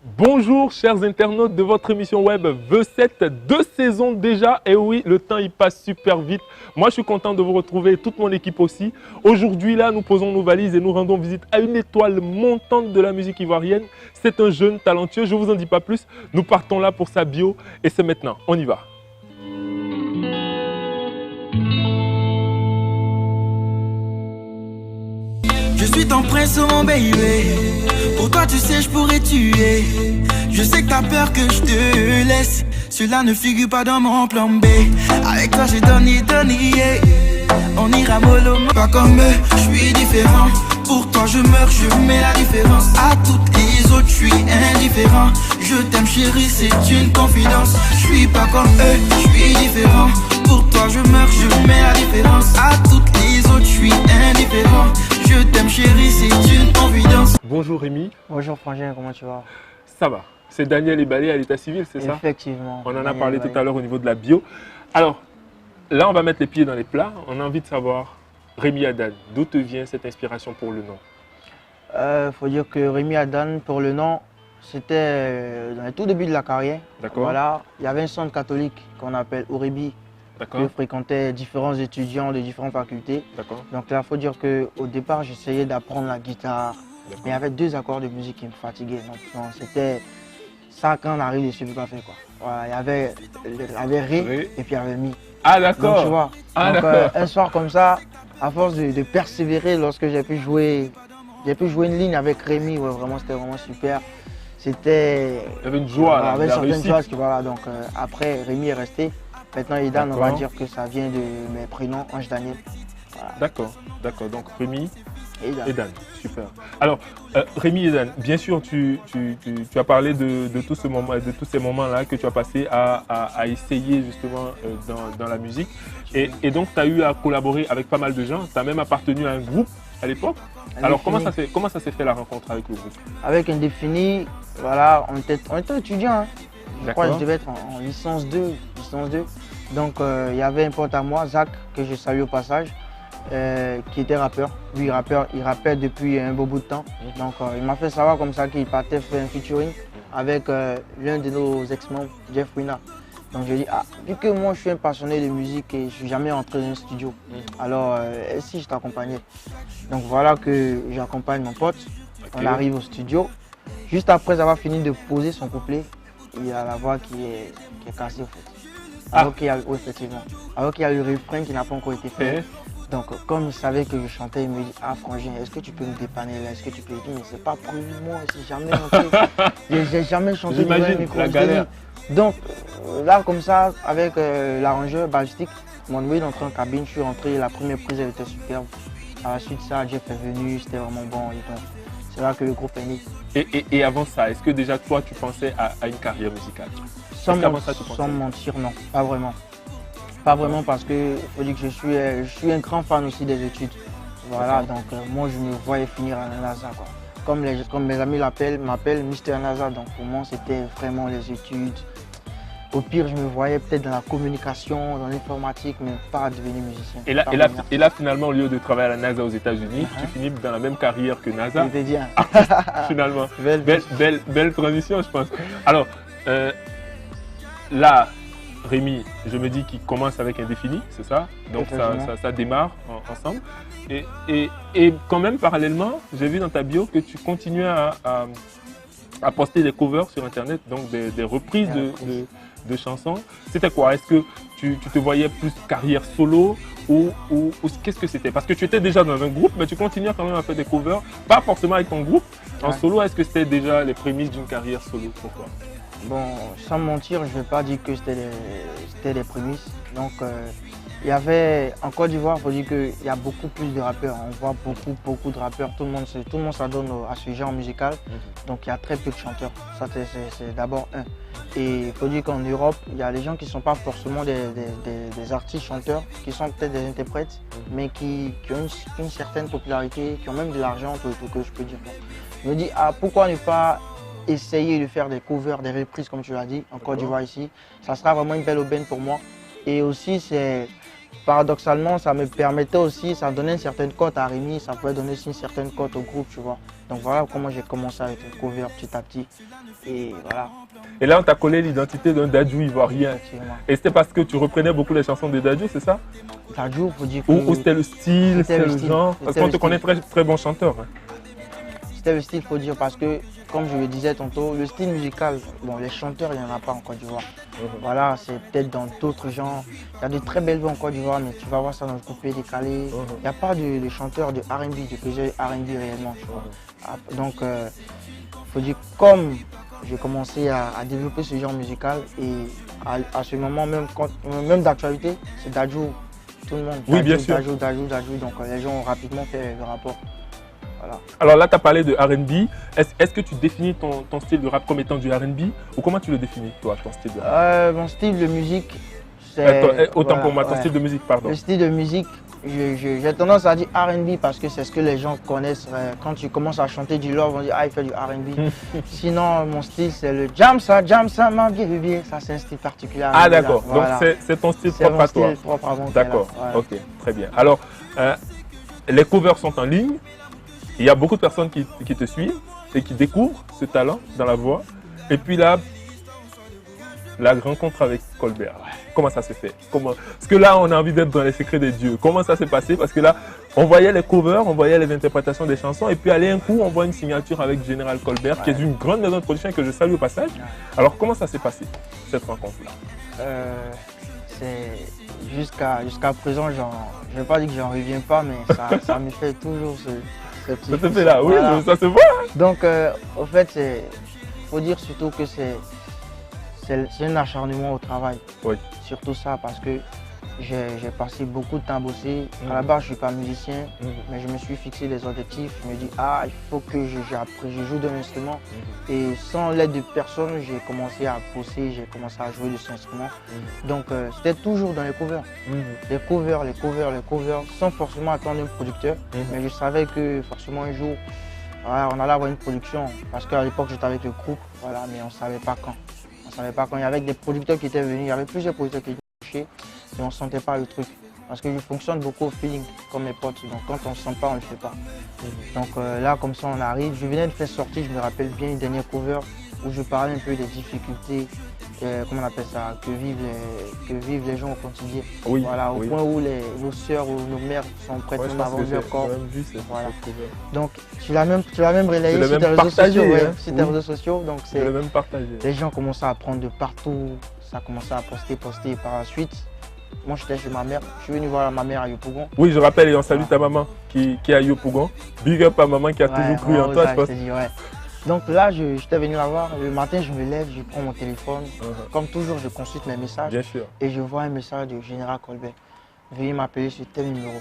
Bonjour chers internautes de votre émission web V7, 2 saisons déjà, et oui, le temps il passe super vite. Moi je suis content de vous retrouver, toute mon équipe aussi. Aujourd'hui là, nous posons nos valises et nous rendons visite à une étoile montante de la musique ivoirienne. C'est un jeune talentueux, je ne vous en dis pas plus. Nous partons là pour sa bio et c'est maintenant, on y va. Je suis ton prince, oh mon baby. Pour toi, tu sais, je pourrais tuer. Je sais que t'as peur que je te laisse. Cela ne figure pas dans mon plan B. Avec toi, j'ai donné, yeah. On ira mollo, pas comme eux. Je suis différent. Pour toi, je meurs, je mets la différence. À toutes les autres, je suis indifférent. Je t'aime, chérie, c'est une confidence. Je suis pas comme eux, je suis différent. Pour toi, je meurs, je mets la différence. À toutes les autres, je suis indifférent. Je t'aime chérie, c'est une confidence. Bonjour Rémi. Bonjour Frangin, comment tu vas? Ça va. C'est Daniel Ebalé à l'état civil, c'est ça? Effectivement. On en a parlé tout à l'heure au niveau de la bio. Alors, là on va mettre les pieds dans les plats. On a envie de savoir, Rémi Adan, d'où te vient cette inspiration pour le nom? Faut dire que Rémi Adan, pour le nom, c'était dans le tout début de la carrière. D'accord. Voilà, il y avait un centre catholique qu'on appelle Orebi, que fréquentaient différents étudiants de différentes facultés. D'accord. Donc là, il faut dire qu'au départ, j'essayais d'apprendre la guitare. Mais il y avait 2 accords de musique qui me fatiguaient. Donc c'était ça, quand on arrive dessus, je ne peux pas faire quoi. Voilà, il y avait Ré et puis il y avait Mi. Ah d'accord. Donc tu vois, un soir comme ça, à force de persévérer, lorsque j'ai pu jouer une ligne avec Rémi, ouais, vraiment c'était vraiment super. C'était... Il y avait une joie, il y avait certaines réussite. choses qui, voilà, donc après Rémi est resté. Maintenant Edan, on va dire que ça vient de mes prénoms, Ange Daniel. Voilà. D'accord, d'accord. Donc Rémi Edan. super. Alors, Rémi Edan, bien sûr, tu as parlé de tous ces moments-là que tu as passé à essayer justement dans la musique. Et donc, tu as eu à collaborer avec pas mal de gens. Tu as même appartenu à un groupe à l'époque. Alors, comment ça s'est fait la rencontre avec le groupe? Avec Indéfini, voilà, on était étudiants. Hein. Je crois que je devais être en licence 2. Donc, il y avait un pote à moi, Zach, que je salue au passage. Qui était rappeur. Lui, il rappait depuis un beau bout de temps. Donc, il m'a fait savoir comme ça qu'il partait faire un featuring avec l'un de nos ex-membres, Jeff Wina. Donc, j'ai dit, vu que moi, je suis un passionné de musique et je ne suis jamais entré dans un studio, alors si je t'accompagnais. Donc, voilà que j'accompagne mon pote. On arrive au studio. Juste après avoir fini de poser son couplet, il y a la voix qui est cassée, en fait. Alors qu'il y a le refrain qui n'a pas encore été fait. Donc, comme il savait que je chantais, il me dit, Frangin, est-ce que tu peux me dépanner là? Est-ce que tu peux dire, mais c'est pas prévu moi, j'ai jamais chanté. J'ai jamais chanté. J'imagine la galère. Donc, là, comme ça, avec l'arrangeur Ballistic, mon nouveau entré en cabine, je suis rentré, la première prise, elle était superbe. À la suite, ça, Jeff est venu, c'était vraiment bon. Et donc, c'est là que le groupe est né. Et avant ça, est-ce que déjà toi, tu pensais à une carrière musicale? Sans mentir, non, pas vraiment. Pas vraiment parce que faut dire que je suis un grand fan aussi des études. Voilà, donc moi je me voyais finir à NASA quoi. Comme mes amis m'appellent Mister NASA, donc pour moi c'était vraiment les études. Au pire je me voyais peut-être dans la communication, dans l'informatique, mais pas devenir musicien. Et là finalement au lieu de travailler à la NASA aux États-Unis, tu finis dans la même carrière que NASA. C'était bien. Finalement. Belle transition je pense. Alors là, Rémi, je me dis qu'il commence avec Indéfini, c'est ça? Donc ça démarre ensemble. Et quand même, parallèlement, j'ai vu dans ta bio que tu continuais à poster des covers sur Internet, donc des reprises de chansons. C'était quoi? Est-ce que tu te voyais plus carrière solo ou qu'est-ce que c'était? Parce que tu étais déjà dans un groupe, mais tu continuais quand même à faire des covers, pas forcément avec ton groupe. En solo, est-ce que c'était déjà les prémices d'une carrière solo pour toi? Bon, sans mentir, je ne vais pas dire que c'était des prémices. Donc, il y avait, en Côte d'Ivoire, il faut dire qu'il y a beaucoup plus de rappeurs. On voit beaucoup de rappeurs. Tout le monde s'adonne à ce genre musical. Donc, il y a très peu de chanteurs. Ça, c'est d'abord un. Et il faut dire qu'en Europe, il y a des gens qui ne sont pas forcément des artistes chanteurs, qui sont peut-être des interprètes, mais qui ont une certaine popularité, qui ont même de l'argent, tout que je peux dire. Je me dis, pourquoi ne pas essayer de faire des covers, des reprises comme tu l'as dit, en Côte d'Ivoire ici. Ça sera vraiment une belle aubaine pour moi. Et aussi, paradoxalement, ça me permettait aussi, ça donnait une certaine cote à Rémi, ça pouvait donner aussi une certaine cote au groupe, tu vois. Donc voilà comment j'ai commencé avec le cover petit à petit. Et voilà. Et là, on t'a collé l'identité d'un Dadju ivoirien. Et c'était parce que tu reprenais beaucoup les chansons de Dadju, c'est ça? Dadju, faut dire que... Ou c'était le style, c'était le genre? Parce qu'on te connaît très, très bon chanteur. Hein. C'était le style, faut dire, parce que, comme je le disais tantôt, le style musical, bon, les chanteurs, il n'y en a pas en Côte d'Ivoire. Voilà, c'est peut-être dans d'autres genres. Il y a de très belles voix en Côte d'Ivoire, mais tu vas voir ça dans le coupé décalé. Il n'y a pas de chanteurs de R&B, de plusieurs R&B réellement. Tu vois. Donc, faut dire, comme j'ai commencé à développer ce genre musical, et à ce moment, même d'actualité, c'est Dadju, tout le monde. Oui, bien sûr. Dadju, donc les gens ont rapidement fait le rapport. Voilà. Alors là, tu as parlé de R&B. Est-ce que tu définis ton style de rap comme étant du R&B ou comment tu le définis, toi, ton style de rap? Mon style de musique, c'est... Autant pour moi, ton style de musique, pardon. Le style de musique, j'ai tendance à dire R&B parce que c'est ce que les gens connaissent. Quand tu commences à chanter du love, on dit « Ah, il fait du R&B ». Sinon, mon style, c'est le jam ça, ma bien. Ça, c'est un style particulier. Ah, d'accord. Voilà. Donc, c'est ton style propre à toi. C'est propre à moi. D'accord, voilà. Ok, très bien. Alors, les covers sont en ligne. Il y a beaucoup de personnes qui te suivent et qui découvrent ce talent dans la voix. Et puis là, la rencontre avec Colbert, comment ça s'est fait? Parce que là, on a envie d'être dans les secrets des dieux. Comment ça s'est passé? Parce que là, on voyait les covers, on voyait les interprétations des chansons. Et puis, allez, un coup, on voit une signature avec Général Colbert, qui est une grande maison de production et que je salue au passage. Alors, comment ça s'est passé, cette rencontre-là? Jusqu'à présent, je ne vais pas dire que j'en reviens pas, mais ça me fait toujours ce petit... Ça te fait là, oui, voilà. Ça se voit. Donc, au fait, il faut dire surtout que c'est un acharnement au travail. Oui. Surtout ça, parce que j'ai passé beaucoup de temps à bosser. À la base, je ne suis pas musicien, mais je me suis fixé des objectifs. Je me dis, ah, il faut que je joue de l'instrument. Et sans l'aide de personne, j'ai commencé à bosser, j'ai commencé à jouer de cet instrument. Donc, c'était toujours dans les covers. Les covers, sans forcément attendre un producteur. Mais je savais que forcément un jour, voilà, on allait avoir une production. Parce qu'à l'époque, j'étais avec le groupe, voilà, mais on ne savait pas quand. On ne savait pas quand. Il y avait des producteurs qui étaient venus, il y avait plusieurs producteurs qui étaient touchés. Et on ne sentait pas le truc. Parce que je fonctionne beaucoup au feeling, comme mes potes. Donc quand on ne sent pas, on ne le fait pas. Donc là, comme ça, on arrive. Je venais de faire sortir, je me rappelle bien, une dernière cover où je parlais un peu des difficultés, comment on appelle ça, que vivent les gens au quotidien. Oui, voilà, au point où nos sœurs ou nos mères sont prêtes à vendre leur corps. Voilà. Donc tu l'as même relayé sur tes réseaux sociaux. Sur tes réseaux sociaux. Donc les gens commençaient à prendre de partout. Ça a commencé à poster par la suite. Moi, j'étais chez ma mère. Je suis venu voir ma mère à Yopougon. Oui, je rappelle et on salue ta maman qui est à Yopougon. Big up à maman qui a toujours cru en toi, je pense. Donc là, j'étais venu la voir. Le matin, je me lève, je prends mon téléphone. Comme toujours, je consulte mes messages. Bien sûr. Et je vois un message de Général Colbert. Veuillez m'appeler sur tel numéro.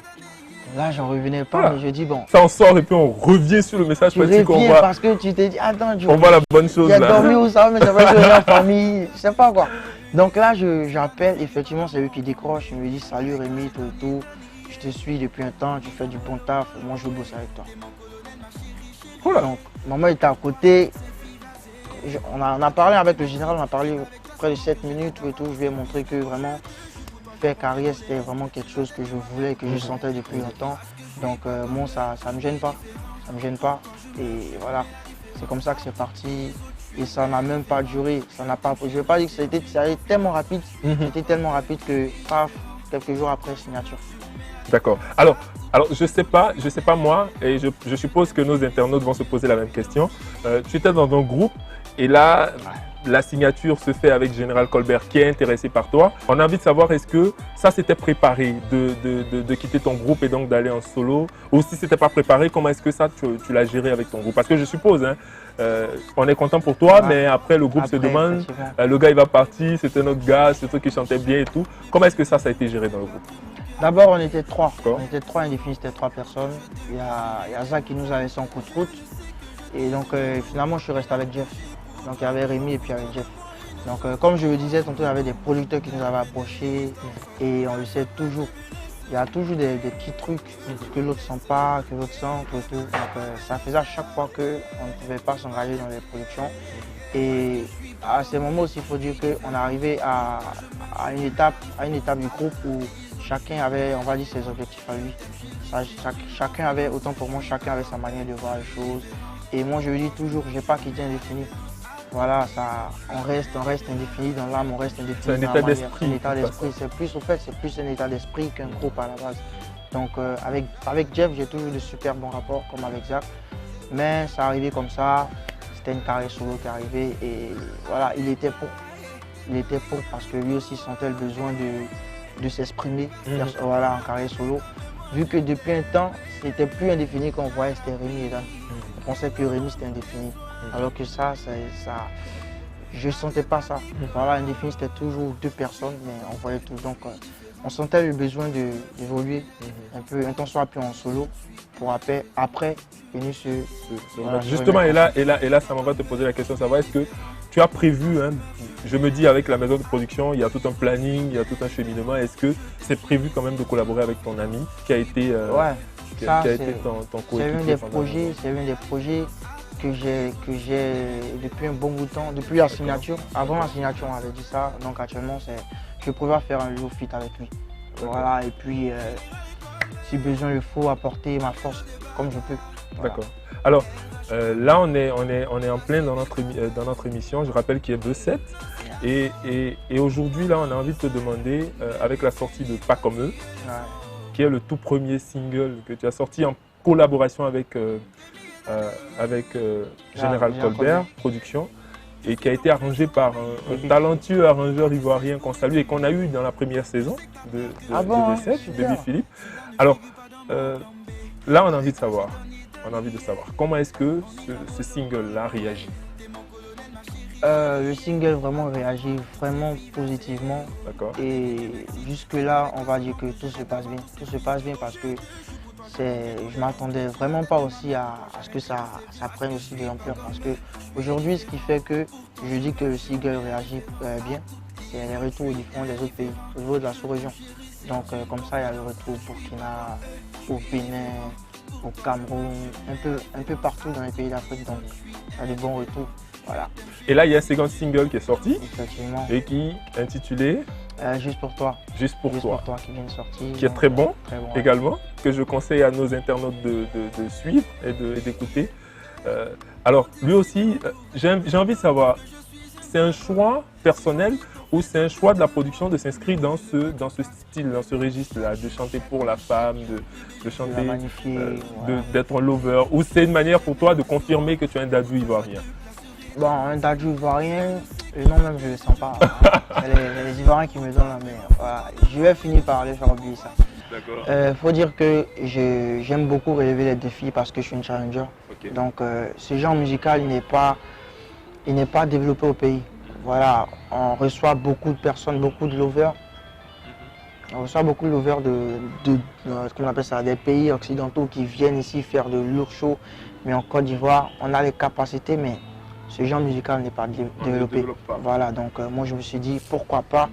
Là, j'en revenais pas, mais je dis bon. Ça, on sort et puis on revient sur le message. Tu reviens parce que tu t'es dit, attends, on voit la bonne chose là. J'ai dormi où ça, mais ça va être la famille, je sais pas quoi. Donc là, j'appelle, effectivement, c'est lui qui décroche. Il me dit, salut Rémi, tout. Je te suis depuis un temps, tu fais du bon taf, moi je veux bosser avec toi. Voilà. Donc, maman était à côté. On a parlé avec le général, on a parlé près de 7 minutes et tout. Je lui ai montré que vraiment, faire carrière, c'était vraiment quelque chose que je voulais, que je sentais depuis longtemps. Donc, moi, ça ne me gêne pas. Ça me gêne pas. Et voilà, c'est comme ça que c'est parti. Et ça n'a même pas duré. Ça n'a pas. Je ne vais pas dire que ça a été tellement rapide. C'était tellement rapide que, paf, quelques jours après, signature. D'accord. Alors, je sais pas moi, et je suppose que nos internautes vont se poser la même question. Tu étais dans un groupe et là, la signature se fait avec Général Colbert qui est intéressé par toi. On a envie de savoir, est-ce que ça s'était préparé de quitter ton groupe et donc d'aller en solo? Ou si ce n'était pas préparé, comment est-ce que ça tu l'as géré avec ton groupe? Parce que je suppose, hein, on est content pour toi, mais après le groupe se demande, le gars il va partir, c'était notre gars, c'est toi qui chantait bien et tout. Comment est-ce que ça a été géré dans le groupe? D'abord, on était trois. On était trois, indéfinis, c'était 3 personnes. Il y a Zach qui nous a laissé en coup de route. Et donc, finalement, je suis resté avec Jeff. Donc, il y avait Rémi et puis avec Jeff. Donc, comme je le disais, tantôt, il y avait des producteurs qui nous avaient approchés. Et on le sait toujours. Il y a toujours des petits trucs que l'autre ne sent pas, que l'autre sent, que tout. Donc, ça faisait à chaque fois qu'on ne pouvait pas s'engager dans les productions. Et à ce moment aussi, il faut dire qu'on est arrivé à une étape du groupe où chacun avait, on va dire, ses objectifs à lui. Chacun avait, autant pour moi, chacun avait sa manière de voir les choses. Et moi, je lui dis toujours, je n'ai pas quitté Indéfini. Voilà, ça, on reste indéfini dans l'âme, on reste indéfini dans la manière. C'est un état d'esprit. C'est plus, au fait, c'est plus un état d'esprit qu'un groupe à la base. Donc, avec Jeff, j'ai toujours de super bons rapports, comme avec Zach. Mais ça arrivait comme ça, c'était une carrière solo qui arrivait et voilà, il était pour. Il était pour parce que lui aussi sentait le besoin de s'exprimer voilà, en carrière solo. Vu que depuis un temps, c'était plus Indéfini qu'on voyait, c'était Rémi et Dan. On pensait que Rémi c'était Indéfini. Alors que ça, je ne sentais pas ça. Voilà, Indéfini c'était toujours 2 personnes, mais on voyait tout. Donc on sentait le besoin d'évoluer un peu, un temps soit plus en solo, pour après venir voilà, justement, et là, ça m'en va te poser la question, savoir est-ce que tu as prévu, hein, je me dis avec la maison de production, il y a tout un planning, il y a tout un cheminement. Est-ce que c'est prévu quand même de collaborer avec ton ami qui a été, ton coéquipier? C'est un des projets que j'ai depuis un bon bout de temps, depuis la signature. Avant la signature, on avait dit ça. Donc actuellement, je prévois faire un lourd feat avec lui. Voilà, et puis si besoin il faut apporter ma force comme je peux. Voilà. D'accord. Alors là, on est en plein dans notre émission. Je rappelle qu'il y a V7. Et aujourd'hui, là, on a envie de te demander, avec la sortie de Pas comme eux, qui est le tout premier single que tu as sorti en collaboration avec Général Colbert Production, et qui a été arrangé par un talentueux arrangeur ivoirien qu'on salue et qu'on a eu dans la première saison de V7, de Philippe. Alors, là, on a envie de savoir. Comment est-ce que ce single-là réagit? Le single vraiment réagit vraiment positivement. D'accord. Et jusque-là, on va dire que tout se passe bien. Tout se passe bien parce que je ne m'attendais vraiment pas aussi à ce que ça prenne aussi de l'ampleur. Parce qu'aujourd'hui, ce qui fait que je dis que le single réagit bien, c'est les retours différents des autres pays, au niveau de la sous-région. Donc comme ça, il y a le retour au Burkina, au Bénin, au Cameroun, un peu partout dans les pays d'Afrique. Donc il y a des bons retours. Voilà. Et là, il y a un second single qui est sorti. Effectivement. Et qui est intitulé Juste pour toi. Juste pour toi qui vient de sortir. Qui est très bon également, ouais. Que je conseille à nos internautes de suivre et d'écouter. Alors, lui aussi, j'ai envie de savoir, c'est un choix personnel ou c'est un choix de la production de s'inscrire dans ce style, dans ce registre-là, de chanter pour la femme, de chanter, d'être un lover, ou c'est une manière pour toi de confirmer que tu es un dadou ivoirien? Bon, un dadou ivoirien, le nom même je ne le sens pas. C'est les Ivoiriens qui me donnent la main. Voilà. Je vais finir par aller faire oublier ça. D'accord. Faut dire que j'aime beaucoup relever les défis parce que je suis une challenger. Okay. Donc ce genre musical, il n'est pas développé au pays. Voilà, on reçoit beaucoup de personnes, beaucoup de lovers. On reçoit beaucoup de lovers comment on appelle ça, des pays occidentaux qui viennent ici faire de lourds shows. Mais en Côte d'Ivoire, on a les capacités, mais ce genre musical n'est pas développé. Voilà, donc moi je me suis dit pourquoi pas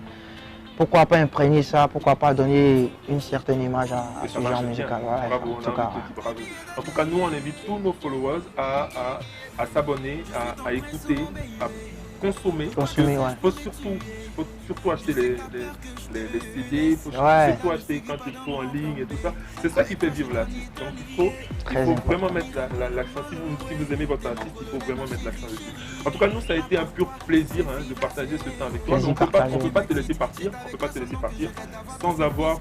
imprégner ça, pourquoi pas donner une certaine image à ce genre musical. Voilà, bravo, en tout cas, nous on invite tous nos followers à s'abonner, à écouter, à consommer. Il faut surtout acheter les CD, il faut surtout acheter quand il faut en ligne et tout ça. C'est ça qui fait vivre l'artiste. Donc il faut vraiment mettre l'accent. Si vous aimez votre artiste, il faut vraiment mettre l'accent dessus. En tout cas, nous, ça a été un pur plaisir de partager ce temps avec toi. On ne peut pas te laisser partir. Sans avoir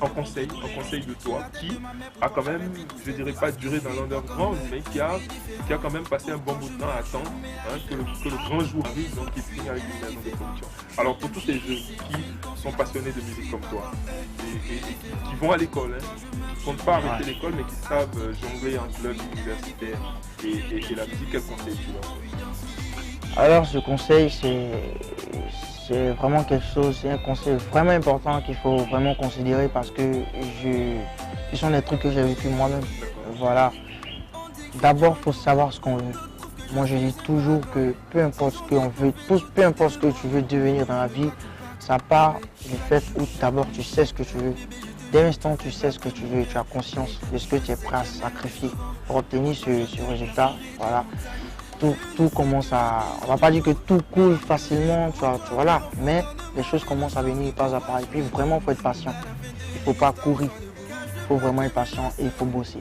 un conseil de toi qui a quand même, je dirais pas duré dans l'underground, mais qui a quand même passé un bon bout de temps à attendre que le grand jour arrive, donc qui finit avec une maison de production. Alors pour tous ces jeunes qui sont passionnés de musique comme toi et qui vont à l'école, qui ne comptent pas arrêter l'école, mais qui savent jongler entre club universitaire et la musique, quel conseil tu leur donnes? Alors ce conseil, c'est vraiment quelque chose, c'est un conseil vraiment important qu'il faut vraiment considérer parce que ce sont des trucs que j'ai vécu moi-même. Voilà. D'abord, il faut savoir ce qu'on veut. Moi, je dis toujours que peu importe ce qu'on veut, peu importe ce que tu veux devenir dans la vie, ça part du fait où d'abord tu sais ce que tu veux. Dès l'instant où tu sais ce que tu veux, tu as conscience de ce que tu es prêt à sacrifier pour obtenir ce résultat. Voilà. tout commence à... On va pas dire que tout coule facilement, tu vois là, mais les choses commencent à venir pas à pas. Et puis vraiment, il faut être patient. Il ne faut pas courir. Il faut vraiment être patient et il faut bosser.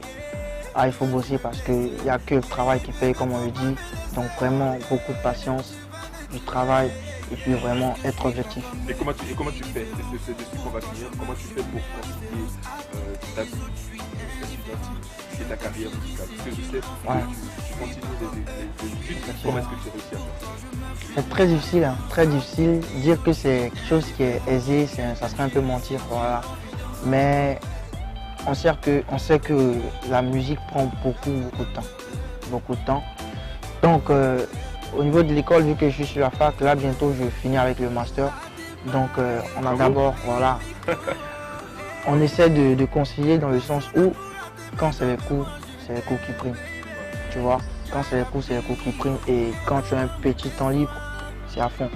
Ah, il faut bosser parce qu'il n'y a que le travail qui paye, comme on le dit. Donc vraiment, beaucoup de patience, du travail et puis vraiment être objectif. Et comment tu fais? C'est dessus qu'on va finir. Comment tu fais pour concilier ta vie et ta carrière musicale? Parce que je sais que tu continues les études. Comment est-ce que tu réussis à faire ça? C'est très difficile, hein, très difficile. Dire que c'est quelque chose qui est aisé, ça serait un peu mentir. Voilà. Mais on sait que la musique prend beaucoup de temps. Beaucoup de temps. Donc, au niveau de l'école, vu que je suis sur la fac, là, bientôt, je finis avec le master. Donc, on a d'abord, voilà, on essaie de concilier dans le sens où, quand c'est les cours qui priment. Tu vois, quand c'est les cours qui priment. Et quand tu as un petit temps libre, c'est à fond.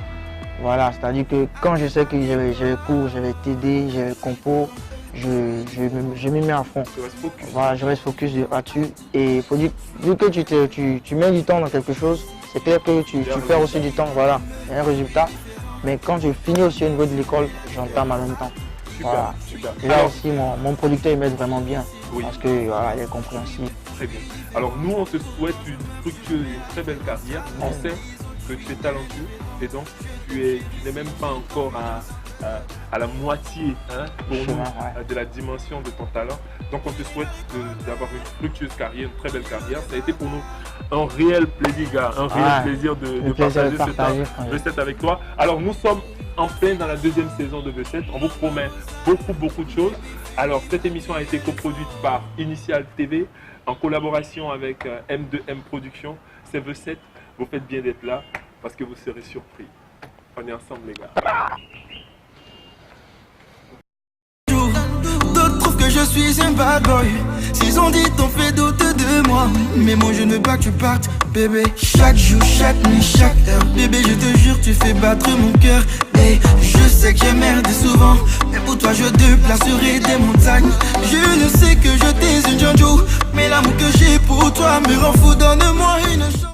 Voilà, c'est-à-dire que quand je sais que j'ai les cours, j'ai les TD, j'ai les compos, je m'y mets à fond. Voilà, je reste focus là-dessus. Et il faut dire, vu que tu mets du temps dans quelque chose, c'est clair que tu perds aussi du temps. Voilà, il y a un résultat. Mais quand je finis aussi au niveau de l'école, j'entame en même temps. Super, voilà. super. Et là alors, aussi, mon producteur il m'aide vraiment bien. Oui. Parce que voilà, il est compréhensible. Très bien. Alors nous, on te souhaite une fructueuse, une très belle carrière. On sait que tu es talentueux et donc tu n'es même pas encore à la moitié pour nous, de la dimension de ton talent. Donc on te souhaite d'avoir une fructueuse carrière, une très belle carrière. Ça a été pour nous un réel plaisir, gars, un réel plaisir de partager V7 avec toi. Alors nous sommes en plein dans la deuxième saison de V7. On vous promet beaucoup de choses. Alors cette émission a été coproduite par Initial TV en collaboration avec M2M Productions. C'est V7. Vous faites bien d'être là parce que vous serez surpris. On est ensemble les gars. D'autres trouvent que je suis un bad boy. S'ils ont dit t'ont fait douter de moi. Mais moi je ne veux pas que tu partes, bébé. Chaque jour, chaque nuit, chaque heure, bébé je te jure tu fais battre mon cœur. Et je sais que j'ai merdé souvent, mais pour toi je déplacerai des montagnes. Je ne sais que je t'ai une jojo, mais l'amour que j'ai pour toi me rend fou, donne-moi une chance.